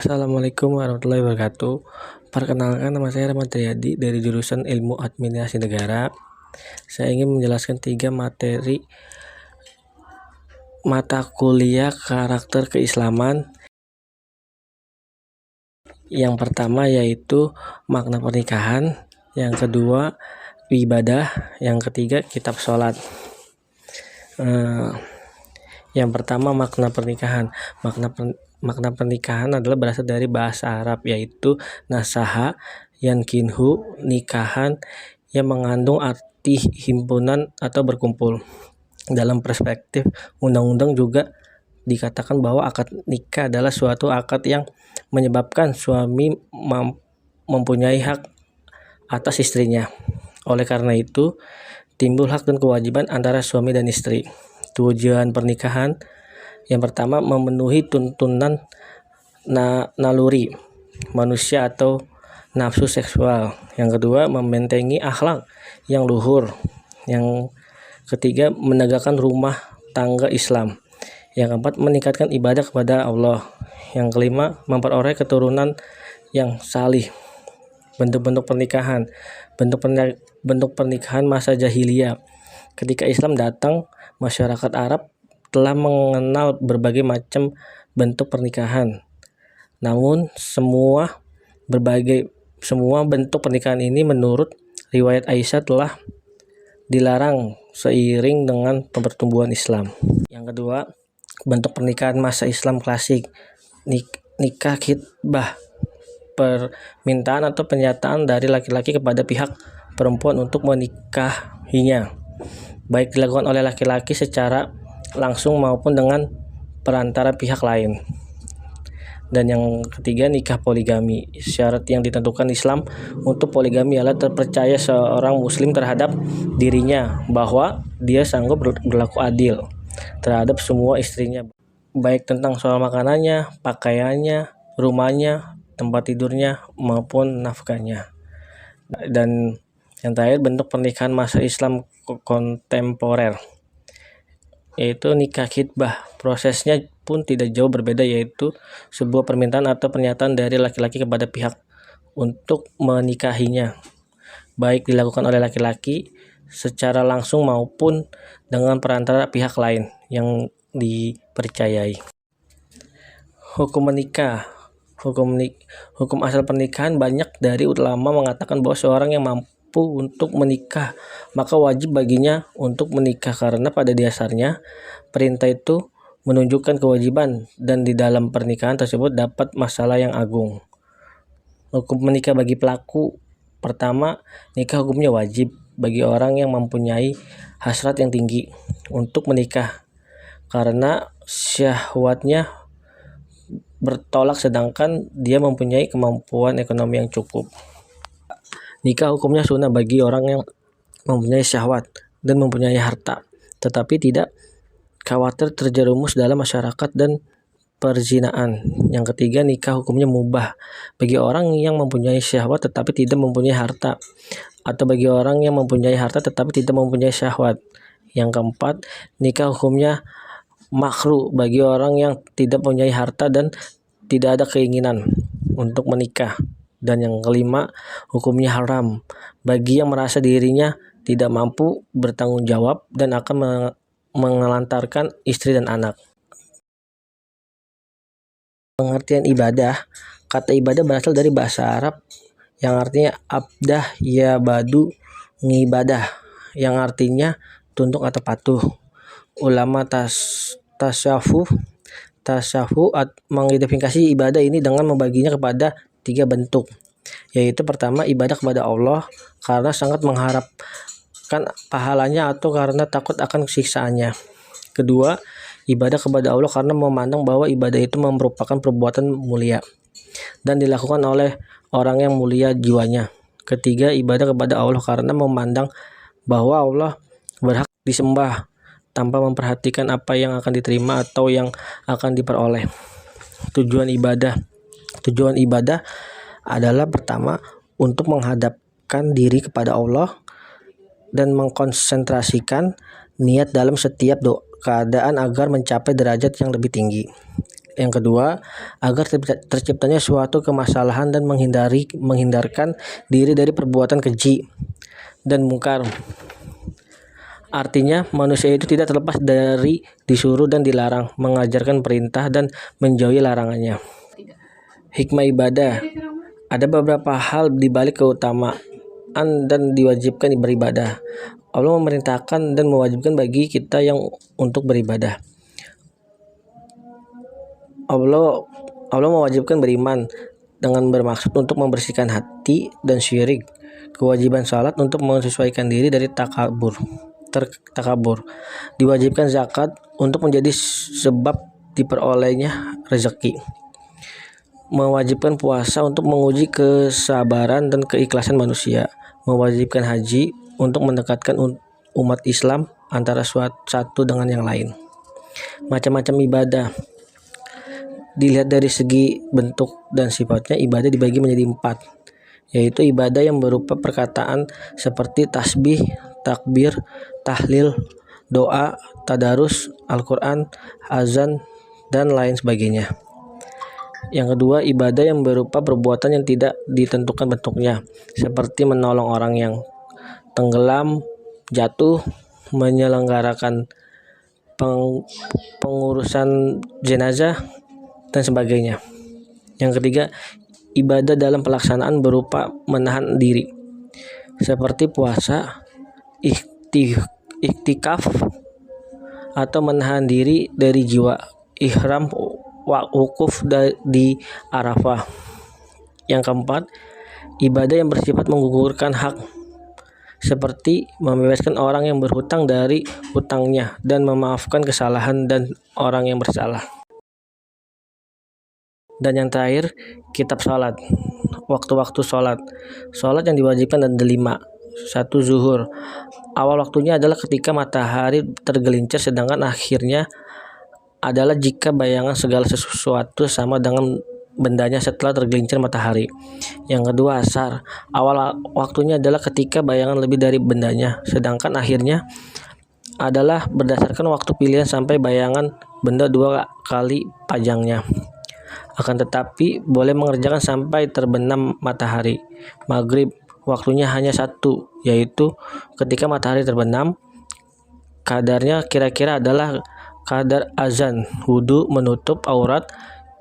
Assalamualaikum warahmatullahi wabarakatuh. Perkenalkan, nama saya Rahmat Riyadi dari jurusan Ilmu Administrasi Negara. Saya ingin menjelaskan 3 materi mata kuliah karakter keislaman. Yang pertama yaitu makna pernikahan, yang kedua ibadah, yang ketiga kitab sholat. Yang pertama makna pernikahan. Makna pernikahan adalah berasal dari bahasa Arab, yaitu nasaha yankinhu, nikahan, yang mengandung arti himpunan atau berkumpul. Dalam perspektif undang-undang juga dikatakan bahwa akad nikah adalah suatu akad yang menyebabkan suami mempunyai hak atas istrinya. Oleh karena itu, timbul hak dan kewajiban antara suami dan istri. Tujuan pernikahan yang pertama, memenuhi tuntunan naluri manusia atau nafsu seksual. Yang kedua, membentengi akhlak yang luhur. Yang ketiga, menegakkan rumah tangga Islam. Yang keempat, meningkatkan ibadah kepada Allah. Yang kelima, memperoleh keturunan yang salih. Bentuk-bentuk pernikahan. Bentuk pernikahan masa jahiliyah. Ketika Islam datang, masyarakat Arab telah mengenal berbagai macam bentuk pernikahan. Namun semua bentuk pernikahan ini menurut riwayat Aisyah telah dilarang seiring dengan pertumbuhan Islam. Yang kedua, bentuk pernikahan masa Islam klasik. Nikah khitbah, permintaan atau pernyataan dari laki-laki kepada pihak perempuan untuk menikahinya, baik dilakukan oleh laki-laki secara langsung maupun dengan perantara pihak lain. Dan yang ketiga, nikah poligami. Syarat yang ditentukan Islam untuk poligami adalah terpercaya seorang muslim terhadap dirinya bahwa dia sanggup berlaku adil terhadap semua istrinya, baik tentang soal makanannya, pakaiannya, rumahnya, tempat tidurnya maupun nafkahnya. Dan yang terakhir, bentuk pernikahan masa Islam kontemporer, yaitu nikah khitbah. Prosesnya pun tidak jauh berbeda, yaitu sebuah permintaan atau pernyataan dari laki-laki kepada pihak untuk menikahinya, baik dilakukan oleh laki-laki secara langsung maupun dengan perantara pihak lain yang dipercayai. Hukum menikah. Hukum asal pernikahan, banyak dari ulama mengatakan bahwa seorang yang mampu untuk menikah maka wajib baginya untuk menikah, karena pada dasarnya perintah itu menunjukkan kewajiban dan di dalam pernikahan tersebut dapat masalah yang agung. Hukum menikah bagi pelaku. Pertama, nikah hukumnya wajib bagi orang yang mempunyai hasrat yang tinggi untuk menikah karena syahwatnya bertolak sedangkan dia mempunyai kemampuan ekonomi yang cukup. Nikah hukumnya sunnah bagi orang yang mempunyai syahwat dan mempunyai harta, tetapi tidak khawatir terjerumus dalam masyarakat dan perzinaan. Yang ketiga, nikah hukumnya mubah bagi orang yang mempunyai syahwat tetapi tidak mempunyai harta, atau bagi orang yang mempunyai harta tetapi tidak mempunyai syahwat. Yang keempat, nikah hukumnya makruh bagi orang yang tidak mempunyai harta dan tidak ada keinginan untuk menikah. Dan yang kelima, hukumnya haram bagi yang merasa dirinya tidak mampu bertanggung jawab dan akan menelantarkan istri dan anak. Pengertian ibadah. Kata ibadah berasal dari bahasa Arab yang artinya abdah yabadu ngibadah, yang artinya tunduk atau patuh. Ulama tasawuf mengidentifikasi ibadah ini dengan membaginya kepada 3 bentuk, yaitu pertama, ibadah kepada Allah karena sangat mengharapkan pahalanya atau karena takut akan siksaannya. Kedua, ibadah kepada Allah karena memandang bahwa ibadah itu merupakan perbuatan mulia dan dilakukan oleh orang yang mulia jiwanya. Ketiga, ibadah kepada Allah karena memandang bahwa Allah berhak disembah tanpa memperhatikan apa yang akan diterima atau yang akan diperoleh. Tujuan ibadah adalah pertama, untuk menghadapkan diri kepada Allah dan mengkonsentrasikan niat dalam setiap keadaan agar mencapai derajat yang lebih tinggi. Yang kedua, agar terciptanya suatu kemasalahan dan menghindarkan diri dari perbuatan keji dan mungkar. Artinya, manusia itu tidak terlepas dari disuruh dan dilarang, mengajarkan perintah dan menjauhi larangannya. Hikmah ibadah. Ada beberapa hal di balik keutamaan dan diwajibkan beribadah. Allah memerintahkan dan mewajibkan bagi kita yang untuk beribadah. Allah mewajibkan beriman dengan bermaksud untuk membersihkan hati dan syirik. Kewajiban salat untuk menyesuaikan diri dari takabur. Diwajibkan zakat untuk menjadi sebab diperolehnya rezeki. Mewajibkan puasa untuk menguji kesabaran dan keikhlasan manusia. Mewajibkan haji untuk mendekatkan umat Islam antara satu dengan yang lain. Macam-macam ibadah. Dilihat dari segi bentuk dan sifatnya, ibadah dibagi menjadi 4, yaitu ibadah yang berupa perkataan seperti tasbih, takbir, tahlil, doa, tadarus, Al-Quran, azan, dan lain sebagainya. Yang kedua, ibadah yang berupa perbuatan yang tidak ditentukan bentuknya, seperti menolong orang yang tenggelam, jatuh, menyelenggarakan pengurusan jenazah, dan sebagainya. Yang ketiga, ibadah dalam pelaksanaan berupa menahan diri, seperti puasa, iktikaf, atau menahan diri dari jiwa, ihram, wukuf di Arafah. Yang keempat, ibadah yang bersifat menggugurkan hak, seperti membebaskan orang yang berhutang dari hutangnya dan memaafkan kesalahan dan orang yang bersalah. Dan yang terakhir, kitab sholat. Waktu-waktu sholat. Sholat yang diwajibkan ada 5. 1. Zuhur. Awal waktunya adalah ketika matahari tergelincir, sedangkan akhirnya adalah jika bayangan segala sesuatu sama dengan bendanya setelah tergelincir matahari. Yang kedua, asar. Awal waktunya adalah ketika bayangan lebih dari bendanya, sedangkan akhirnya adalah berdasarkan waktu pilihan sampai bayangan benda 2 kali panjangnya. Akan tetapi boleh mengerjakan sampai terbenam matahari. Maghrib, waktunya hanya 1, yaitu ketika matahari terbenam. Kadarnya kira-kira adalah kadar azan, wudu, menutup aurat,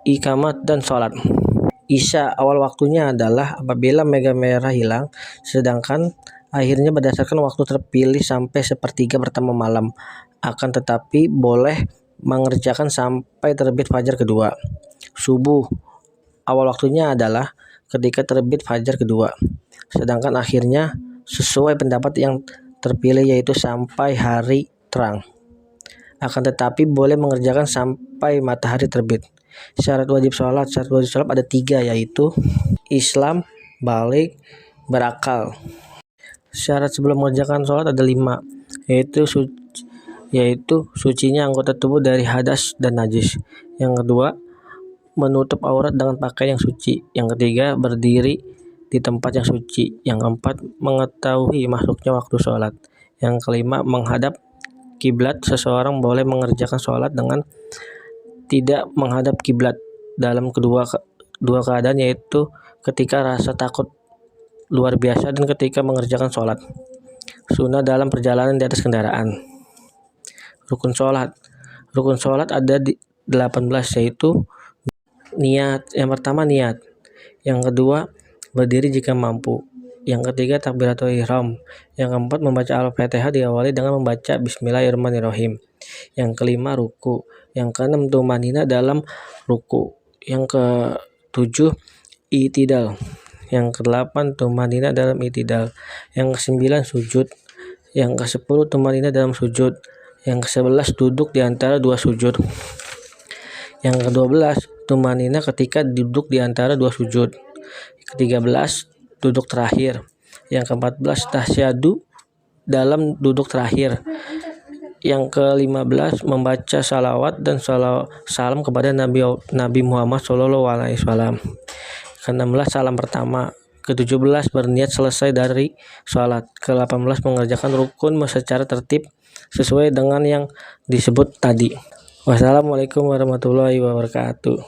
iqamat, dan sholat. Isya, awal waktunya adalah apabila mega merah hilang, sedangkan akhirnya berdasarkan waktu terpilih sampai 1/3 pertama malam. Akan tetapi boleh mengerjakan sampai terbit fajar kedua. Subuh, awal waktunya adalah ketika terbit fajar kedua, sedangkan akhirnya sesuai pendapat yang terpilih yaitu sampai hari terang. Akan tetapi boleh mengerjakan sampai matahari terbit. Syarat wajib sholat ada 3, yaitu Islam, balik, berakal. Syarat sebelum mengerjakan sholat ada 5, yaitu sucinya anggota tubuh dari hadas dan najis. Yang kedua, menutup aurat dengan pakaian yang suci. Yang ketiga, berdiri di tempat yang suci. Yang keempat, mengetahui masuknya waktu sholat. Yang kelima, menghadap kiblat. Seseorang boleh mengerjakan sholat dengan tidak menghadap kiblat dalam kedua keadaan, yaitu ketika rasa takut luar biasa dan ketika mengerjakan sholat sunnah dalam perjalanan di atas kendaraan. Rukun sholat ada 18, yaitu niat. Yang pertama, niat. Yang kedua, berdiri jika mampu. Yang ketiga, takbiratul ihram. Yang keempat, membaca Al-Fatihah diawali dengan membaca Bismillahirrahmanirrahim. Yang kelima, ruku. Yang keenam, tumanina dalam ruku. Yang ketujuh, i'tidal. Yang kedelapan, tumanina dalam i'tidal. Yang kesembilan, sujud. Yang kesepuluh, tumanina dalam sujud. Yang ke-11, duduk di antara 2 sujud. Yang ke-12, tumanina ketika duduk di antara 2 sujud. Ke-13, duduk terakhir. Yang ke-14, tasyahud dalam duduk terakhir. Yang ke-15, membaca salawat dan salam kepada Nabi Muhammad SAW. Ke-16, salam pertama. Ke-17, berniat selesai dari sholat. Ke-18, mengerjakan rukun secara tertib sesuai dengan yang disebut tadi. Wassalamualaikum warahmatullahi wabarakatuh.